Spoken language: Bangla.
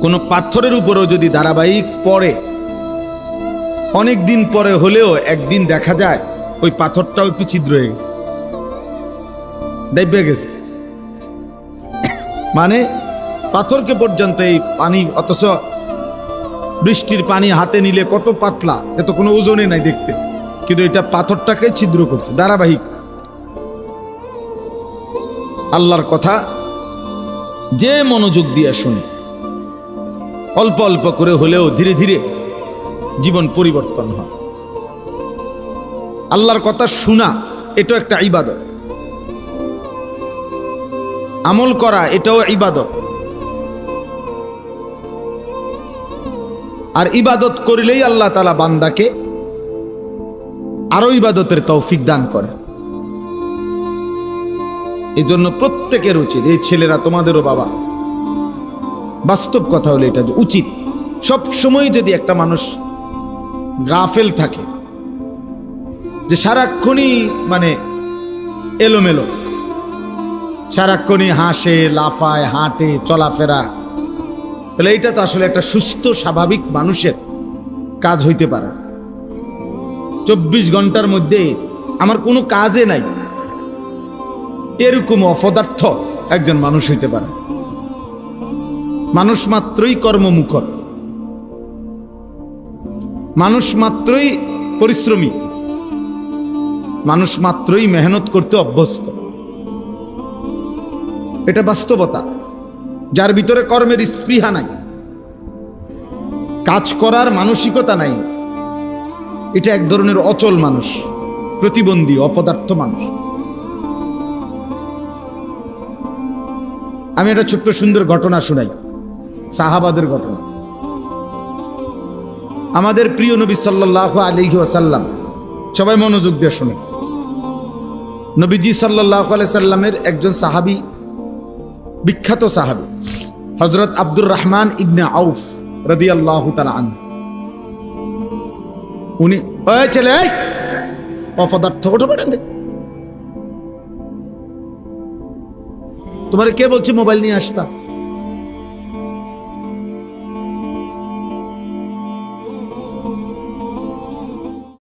কোনো পাথরের উপরেও যদি ধারাবাহিক পড়ে, অনেক দিন পরে হলেও একদিন দেখা যায় ওই পাথরটাও একটু ছিদ্র হয়ে গেছে, ডেবে গেছে। মানে পাথরকে পর্যন্ত এই পানি, অথচ বৃষ্টির পানি হাতে নিলে কত পাতলা, এত কোনো ওজনে নাই দেখতে, কিন্তু এটা পাথরটাকে ছিদ্র করছে ধারাবাহিক। আল্লাহর কথা যে মনোযোগ দিয়ে শুনে, অল্প অল্প করে হলেও ধীরে ধীরে জীবন পরিবর্তন হয়। আল্লাহর কথা শোনা এটা একটা ইবাদত, আমল করা এটাও ইবাদত। আর ইবাদত করিলেই আল্লাহ তাআলা বান্দাকে আরো ইবাদতের তৌফিক দান করে। এই জন্য প্রত্যেকের উচিত, এই ছেলেরা তোমাদেরও বাবা, বাস্তব কথা হলো এটা উচিত, সব সময় যদি একটা মানুষ গাফেল থাকে, যে সারাক্ষণই মানে এলোমেলো, সারাক্ষণই হাসে, লাফায়, হাঁটে, চলাফেরা, তাহলে এইটা তো আসলে একটা সুস্থ স্বাভাবিক মানুষের কাজ হইতে পারে। 24 ঘন্টার মধ্যে আমার কোনো কাজে নাই, এরকম অপদার্থ একজন মানুষ হইতে পারে। মানুষ মাত্রই কর্মমুখর, মানুষ মাত্রই পরিশ্রমী, মানুষ মাত্রই মেহনত করতে অভ্যস্ত। এটা বাস্তবতা। যার ভিতরে কর্মের স্পৃহা নাই, কাজ করার মানসিকতা নাই, এটা এক ধরনের অচল মানুষ, প্রতিবন্ধী, অপদার্থ মানুষ। আমি একটা ছোট্ট সুন্দর ঘটনা শুনাই, সাহাবাদের ঘটনা। আমাদের প্রিয় নবী সাল্লাল্লাহু আলাইহি ওয়াসাল্লাম, সবাই মনোযোগ দিয়ে শুনে, নবীজি সাল্লাল্লাহু আলাইহি সাল্লামের একজন সাহাবী, বিখ্যাত সাহাবী হযরত আব্দুর রহমান ইবনে আউফ রাদিয়াল্লাহু তাআলা আনহু। উনি, ওই ছেলে, অপদার্থ, ওঠো পড়েন দেখ, তোমারে কে বলছে মোবাইল নিয়ে আসতা?